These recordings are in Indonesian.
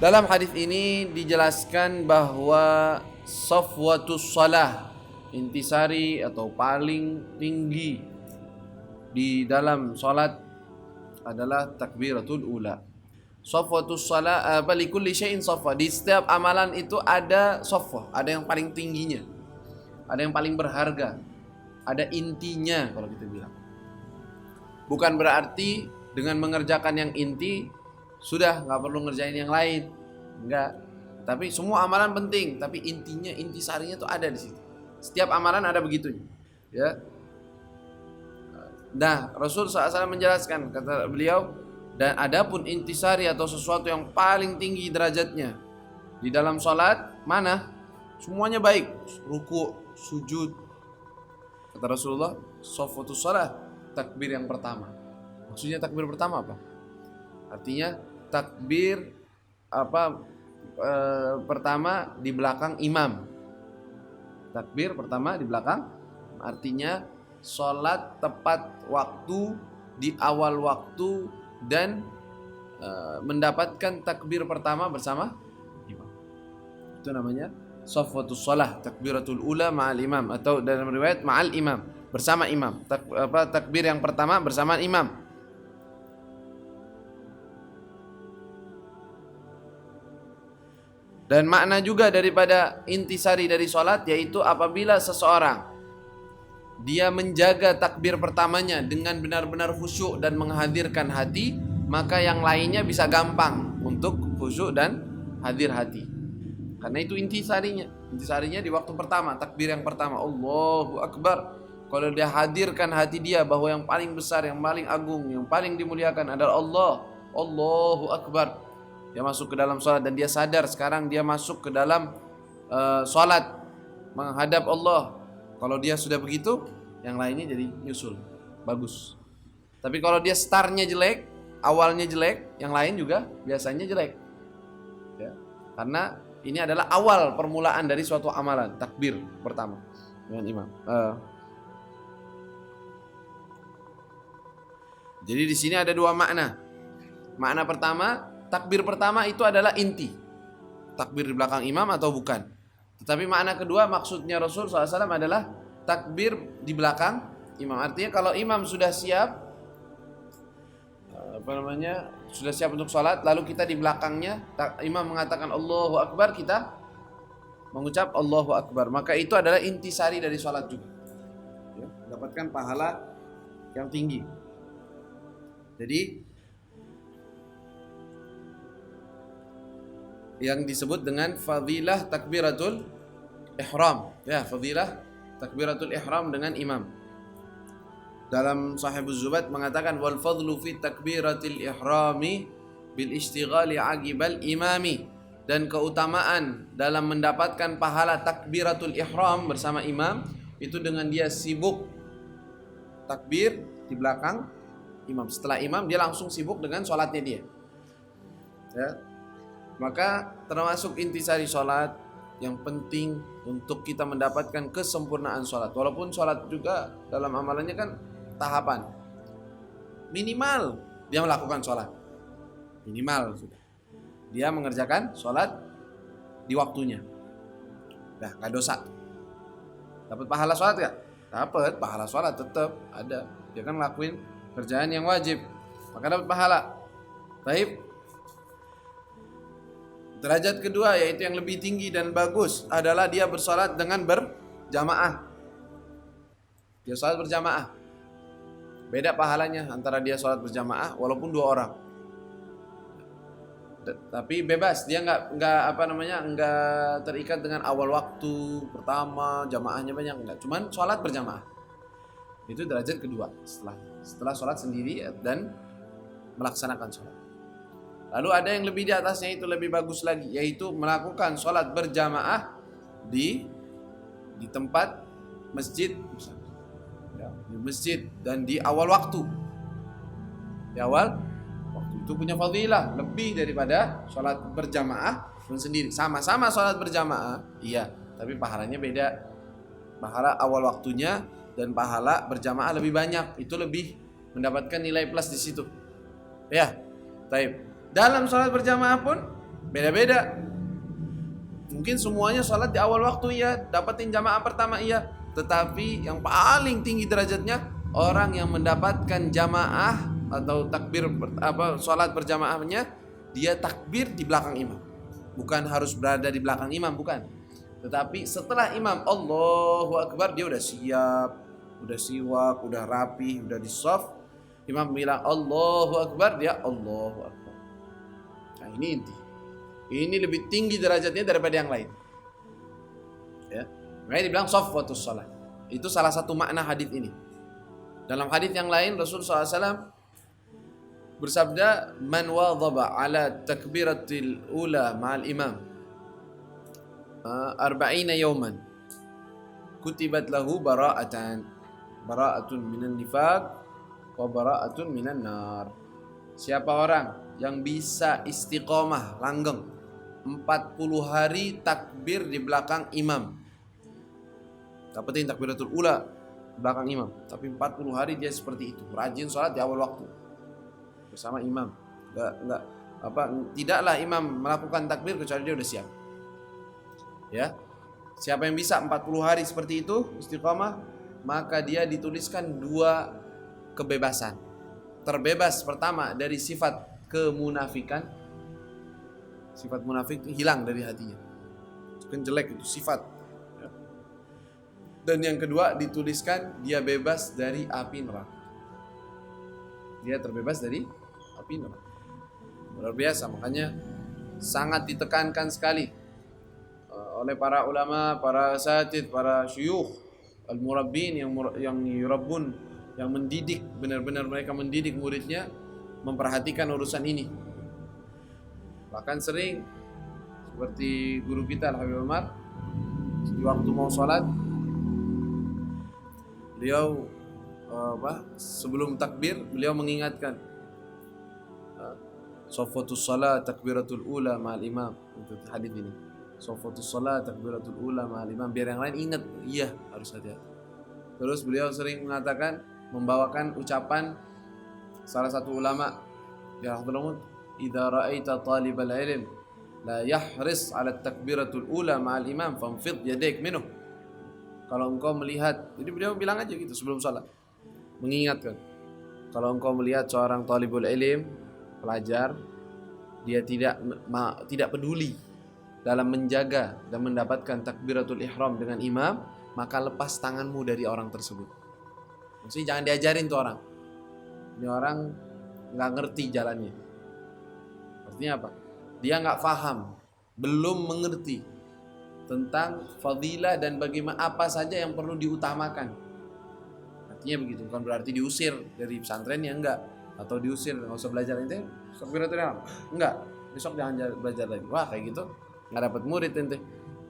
Dalam hadis ini dijelaskan bahwa safwatus shalah, intisari atau paling tinggi di dalam salat adalah takbiratul ula. Safwatus shalah likulli syai'in safwa. Di setiap amalan itu ada safwa, ada yang paling tingginya, ada yang paling berharga, ada intinya kalau kita bilang. Bukan berarti dengan mengerjakan yang inti sudah nggak perlu ngerjain yang lain, enggak. Tapi semua amalan penting, tapi intinya, intisarinya tuh ada di situ. Setiap amalan ada begitunya, ya. Nah, Rasul SAW menjelaskan, kata beliau, dan adapun intisari atau sesuatu yang paling tinggi derajatnya di dalam salat mana? Semuanya baik, ruku, sujud. Kata Rasulullah, shafwatus shalah, takbir yang pertama. Maksudnya takbir pertama apa? Artinya takbir pertama di belakang imam. Takbir pertama di belakang, artinya sholat tepat waktu, di awal waktu, dan mendapatkan takbir pertama bersama imam. Itu namanya shafwatus shalah, takbiratul ula ma'al imam, atau dalam riwayat ma'al imam, bersama imam. Takbir yang pertama bersama imam. Dan makna juga daripada intisari dari sholat, yaitu apabila seseorang dia menjaga takbir pertamanya dengan benar-benar khusyuk dan menghadirkan hati, maka yang lainnya bisa gampang untuk khusyuk dan hadir hati. Karena itu intisarinya. Intisarinya di waktu pertama, takbir yang pertama, Allahu Akbar. Kalau dia hadirkan hati dia bahwa yang paling besar, yang paling agung, yang paling dimuliakan adalah Allah, Allahu Akbar. Dia masuk ke dalam sholat dan dia sadar sekarang dia masuk ke dalam sholat menghadap Allah. Kalau dia sudah begitu, yang lainnya jadi nyusul, bagus. Tapi kalau dia startnya jelek, awalnya jelek, yang lain juga biasanya jelek, ya. Karena ini adalah awal permulaan dari suatu amalan, takbir pertama dengan imam. Jadi di sini ada dua makna. Makna pertama, takbir pertama itu adalah inti, takbir di belakang imam atau bukan. Tetapi makna kedua, maksudnya Rasul SAW adalah takbir di belakang imam. Artinya kalau imam sudah siap, sudah siap untuk sholat, lalu kita di belakangnya, imam mengatakan Allahu Akbar, kita mengucap Allahu Akbar, maka itu adalah intisari dari sholat juga, ya, mendapatkan pahala yang tinggi. Jadi yang disebut dengan fadilah takbiratul ihram, ya, fadilah takbiratul ihram dengan imam. Dalam Sahihuz Zubat mengatakan wal fadlu fi takbiratil ihrami bil istighali aqibal imami, dan keutamaan dalam mendapatkan pahala takbiratul ihram bersama imam itu dengan dia sibuk takbir di belakang imam. Setelah imam dia langsung sibuk dengan sholatnya dia, ya. Maka termasuk intisari sholat yang penting untuk kita mendapatkan kesempurnaan sholat. Walaupun sholat juga dalam amalannya kan tahapan. Minimal dia melakukan sholat, minimal sudah dia mengerjakan sholat di waktunya. Nah, gak dosa. Dapat pahala sholat gak? Dapat pahala sholat, tetap ada. Dia kan ngelakuin kerjaan yang wajib, maka dapat pahala. Baik. Derajat kedua, yaitu yang lebih tinggi dan bagus, adalah dia bersolat dengan berjamaah. Dia sholat berjamaah. Beda pahalanya antara dia sholat berjamaah walaupun 2 orang. Tapi bebas, dia nggak terikat dengan awal waktu pertama, jamaahnya banyak, enggak. Cuman sholat berjamaah. Itu derajat kedua setelah sholat sendiri dan melaksanakan sholat. Lalu ada yang lebih di atasnya, itu lebih bagus lagi, yaitu melakukan sholat berjamaah di tempat masjid, ya, di masjid dan di awal waktu. Di awal waktu itu punya fadilah lebih daripada sholat berjamaah pun sendiri. Sama-sama sholat berjamaah, iya, tapi pahalanya beda. Pahala awal waktunya dan pahala berjamaah lebih banyak, itu lebih mendapatkan nilai plus di situ. Ya, baik. Dalam sholat berjamaah pun Beda-beda. Mungkin semuanya sholat di awal waktu iya, dapatin jamaah pertama iya, tetapi yang paling tinggi derajatnya orang yang mendapatkan jamaah atau takbir sholat berjamaahnya, dia takbir di belakang imam. Bukan harus berada di belakang imam, bukan. Tetapi setelah imam Allahu Akbar, dia udah siap, udah siwak, udah rapi, udah di shaf. Imam bilang Allahu Akbar, dia Allahu Akbar. Nah ini inti. Ini lebih tinggi derajatnya daripada yang lain. Ya. Makanya dibilang shafwatus shalah. Itu salah satu makna hadis ini. Dalam hadis yang lain Rasulullah SAW bersabda, "Man wadhaba ala takbiratil ula ma'al imam 40 yawman kutibat lahu bara'atun minan nifaq wa bara'atun minan nar." Siapa orang yang bisa istiqomah langgeng 40 hari takbir di belakang imam, dapetin takbiratul ula belakang imam, tapi 40 hari dia seperti itu, rajin sholat di awal waktu bersama imam. Tidaklah imam melakukan takbir kecuali dia udah siap. Ya. Siapa yang bisa 40 hari seperti itu istiqomah, maka dia dituliskan 2 kebebasan. Terbebas pertama dari sifat kemunafikan. Sifat munafik itu hilang dari hatinya. Itu kan jelek, itu sifat. Dan yang kedua dituliskan dia bebas dari api neraka. Dia terbebas dari api neraka. Luar biasa, makanya sangat ditekankan sekali oleh para ulama, para asatidz, para syuyukh, al-murabbin yang yurabbun, yang mendidik, benar-benar mereka mendidik muridnya memperhatikan urusan ini. Bahkan sering seperti guru kita Al-Habib Umar, di waktu mau sholat beliau sebelum takbir beliau mengingatkan shafwatus shalah takbiratul ula ma'al imam. Untuk hadis ini shafwatus shalah takbiratul ula ma'al imam, biar yang lain ingat, iya harus hati-hati. Terus beliau sering mengatakan, membawakan ucapan salah satu ulama ya Hadramut, idza ra'aita talibal ilm la yahris 'ala takbiratul ula ma'al imam famfid yadaik minhu. Kalau engkau melihat, jadi beliau bilang aja gitu sebelum salat, mengingatkan, kalau engkau melihat seorang talibul ilm, pelajar, dia tidak peduli dalam menjaga dan mendapatkan takbiratul ihram dengan imam, maka lepas tanganmu dari orang tersebut. Maksudnya jangan diajarin tuh orang. Ini orang nggak ngerti jalannya. Artinya apa? Dia nggak paham, belum mengerti tentang fadilah dan bagaimana apa saja yang perlu diutamakan. Artinya begitu, bukan berarti diusir dari pesantrennya, enggak, atau diusir nggak usah belajar ente, takbiratul ihram, enggak, besok jangan belajar lagi. Wah kayak gitu nggak dapat murid ente.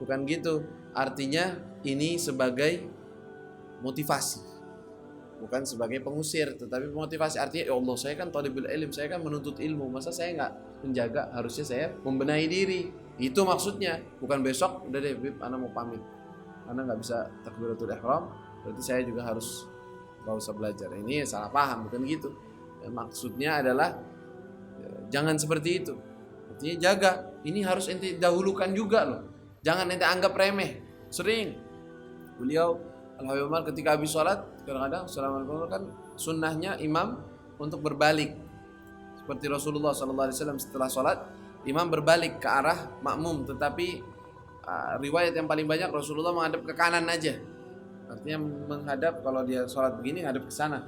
Bukan gitu. Artinya ini sebagai motivasi, bukan sebagai pengusir, tetapi motivasi. Artinya ya Allah, saya kan talibul ilm, saya kan menuntut ilmu, masa saya nggak menjaga? Harusnya saya membenahi diri. Itu maksudnya. Bukan besok udah deh Bib, ana mau pamit, ana nggak bisa takbiratul ihram, berarti saya juga harus nggak usah belajar. Ini salah paham, bukan gitu. Maksudnya adalah jangan seperti itu. Artinya jaga. Ini harus ente dahulukan juga loh. Jangan ente anggap remeh. Sering beliau Al-Habib Umar ketika habis sholat, kadang-kadang Assalamualaikum kan sunnahnya imam untuk berbalik. Seperti Rasulullah SAW setelah sholat, imam berbalik ke arah makmum. Tetapi riwayat yang paling banyak Rasulullah menghadap ke kanan aja. Artinya menghadap, kalau dia sholat begini menghadap ke sana.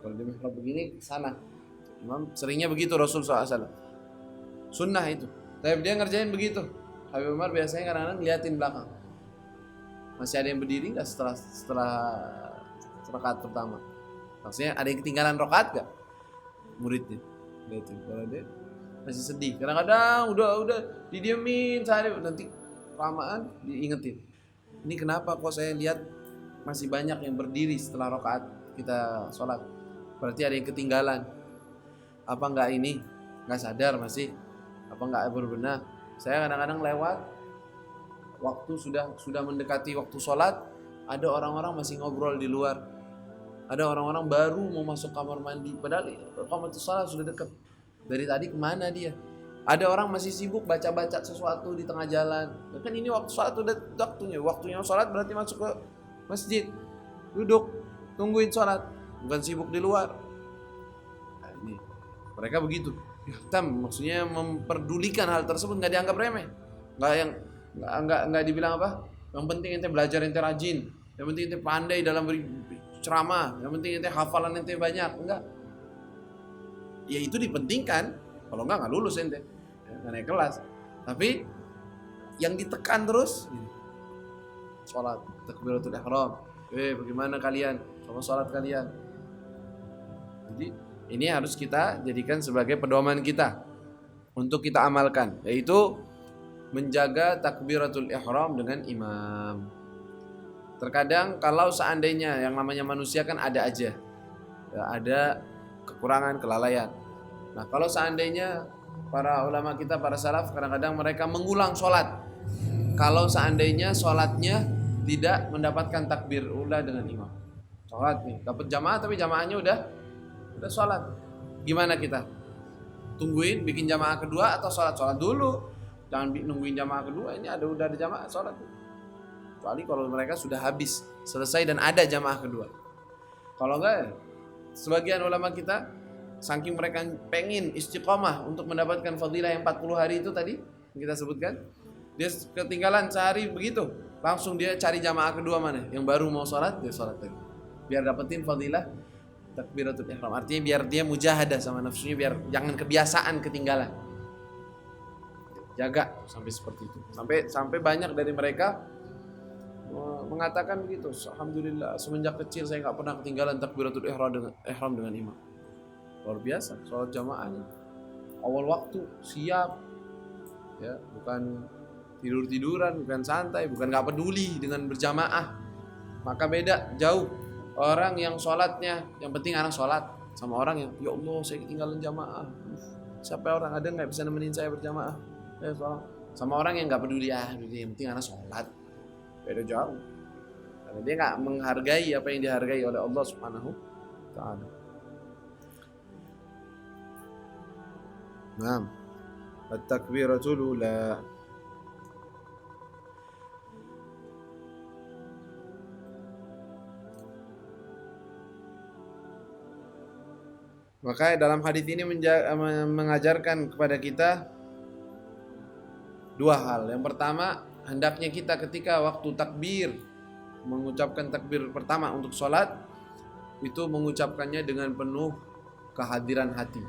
Kalau dia mihrab begini ke sana. Imam seringnya begitu Rasulullah SAW. Sunnah itu. Tapi dia ngerjain begitu. Habib Umar biasanya kadang-kadang ngeliatin belakang. Masih ada yang berdiri nggak setelah rakaat pertama? Maksudnya ada yang ketinggalan rakaat nggak muridnya? Lihatin, kalau dia masih sedih. Kadang-kadang udah didiemin sehari, nanti kelamaan diingetin. Ini kenapa kok saya lihat masih banyak yang berdiri setelah rakaat kita sholat? Berarti ada yang ketinggalan. Apa nggak ini? Nggak sadar masih? Apa nggak berbenah? Saya kadang-kadang lewat, waktu sudah mendekati waktu sholat, ada orang-orang masih ngobrol di luar. Ada orang-orang baru mau masuk kamar mandi, padahal kamar sholat sudah dekat. Dari tadi kemana dia? Ada orang masih sibuk baca-baca sesuatu di tengah jalan. Ya kan ini waktu sholat udah waktunya. Waktunya sholat berarti masuk ke masjid. Duduk, tungguin sholat. Bukan sibuk di luar. Nah, ini. Mereka begitu. Maksudnya memperdulikan hal tersebut, nggak dianggap remeh. Nggak dibilang apa? Yang penting ente belajar, ente rajin. Yang penting ente pandai dalam ceramah. Yang penting ente hafalan ente banyak. Enggak. Ya itu dipentingkan. Kalau nggak lulus ente, nggak naik kelas. Tapi yang ditekan terus, sholat, takbiratul ihram. Bagaimana kalian sama sholat kalian? Jadi ini harus kita jadikan sebagai pedoman kita untuk kita amalkan, yaitu menjaga takbiratul ihram dengan imam. Terkadang kalau seandainya yang namanya manusia kan ada aja, ya, ada kekurangan, kelalaian. Nah kalau seandainya para ulama kita, para salaf, kadang-kadang mereka mengulang sholat. Kalau seandainya sholatnya tidak mendapatkan takbir ula dengan imam. Sholat nih, dapat jamaah tapi jamaahnya udah sholat. Gimana kita? Tungguin bikin jamaah kedua atau sholat dulu? Jangan nungguin jamaah kedua, ini udah ada jamaah sholat. Kecuali kalau mereka sudah habis, selesai dan ada jamaah kedua. Kalau enggak, sebagian ulama kita saking mereka pengen istiqomah untuk mendapatkan fadilah yang 40 hari itu tadi kita sebutkan, dia ketinggalan sehari begitu, langsung dia cari jamaah kedua mana yang baru mau sholat, dia sholat lagi biar dapetin fadilah takbiratul ihram. Artinya biar dia mujahadah sama nafsunya, biar jangan kebiasaan ketinggalan. Jaga sampai seperti itu. Sampai banyak dari mereka mengatakan begitu, alhamdulillah semenjak kecil saya nggak pernah ketinggalan takbiratul ihram dengan imam. Luar biasa, sholat jamaahnya awal waktu, siap, ya, bukan tidur-tiduran, bukan santai, bukan nggak peduli dengan berjamaah. Maka beda jauh orang yang sholatnya yang penting anak sholat, sama orang yang ya Allah saya ketinggalan jamaah. Siapa orang ada nggak bisa nemenin saya berjamaah? Sama orang yang nggak peduli, yang penting anak sholat. Beda jauh, karena dia nggak menghargai apa yang dihargai oleh Allah Subhanahu wa Ta'ala. Naam, at-takbiratul ula. Maka dalam hadis ini mengajarkan kepada kita dua hal. Yang pertama, hendaknya kita ketika waktu takbir, mengucapkan takbir pertama untuk sholat, itu mengucapkannya dengan penuh kehadiran hati.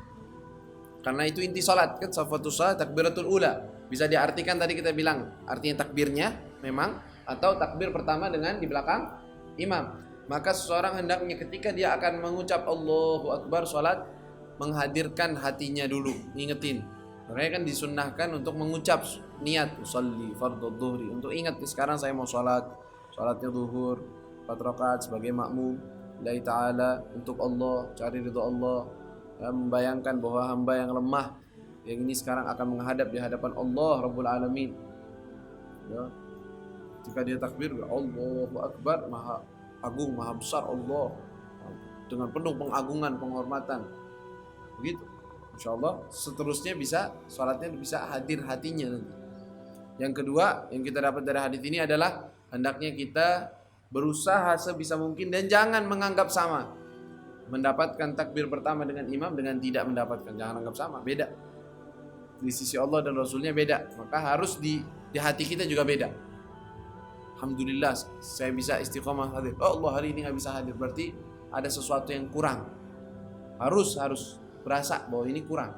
Karena itu inti salat kan, safatus salat takbiratul ula. Bisa diartikan tadi kita bilang artinya takbirnya memang, atau takbir pertama dengan di belakang imam. Maka seseorang hendaknya ketika dia akan mengucap Allahu Akbar salat, menghadirkan hatinya dulu, ngingetin. Makanya kan disunnahkan untuk mengucap niat usolli fardhu dhuhri, untuk ingat sekarang saya mau salatnya zuhur 4 rakaat sebagai makmum lillahi ta'ala, untuk Allah, cari ridha Allah. Ya, membayangkan bahwa hamba yang lemah yang ini sekarang akan menghadap di hadapan Allah Rabbul Alamin. Ya. Ketika dia takbir, Allahu Akbar, maha agung, maha besar Allah, dengan penuh pengagungan, penghormatan. Begitu. Insyaallah seterusnya bisa salatnya bisa hadir hatinya nanti. Yang kedua yang kita dapat dari hadis ini adalah hendaknya kita berusaha sebisa mungkin dan jangan menganggap sama mendapatkan takbir pertama dengan imam dengan tidak mendapatkan. Jangan anggap sama, beda. Di sisi Allah dan Rasulnya beda. Maka harus di hati kita juga beda. Alhamdulillah saya bisa istiqomah hadir. Oh Allah hari ini gak bisa hadir, berarti ada sesuatu yang kurang. Harus berasa bahwa ini kurang.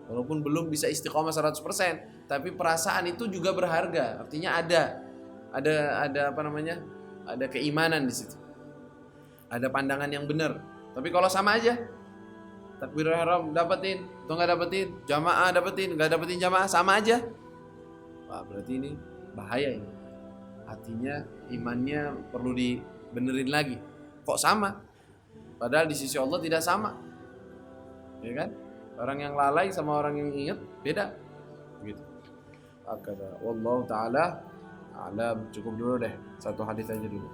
Walaupun belum bisa istiqomah 100%, tapi perasaan itu juga berharga. Artinya ada apa namanya? Ada keimanan di situ. Ada pandangan yang benar. Tapi kalau sama aja, takbirul ihram dapetin atau nggak dapetin, jamaah dapetin, nggak dapetin jamaah, sama aja. Wah, berarti ini bahaya ini. Hatinya, imannya perlu dibenerin lagi. Kok sama? Padahal di sisi Allah tidak sama. Ya kan? Orang yang lalai sama orang yang ingat beda. Begitu. Wallahu taala alam. Cukup dulu deh. Satu hadis aja dulu.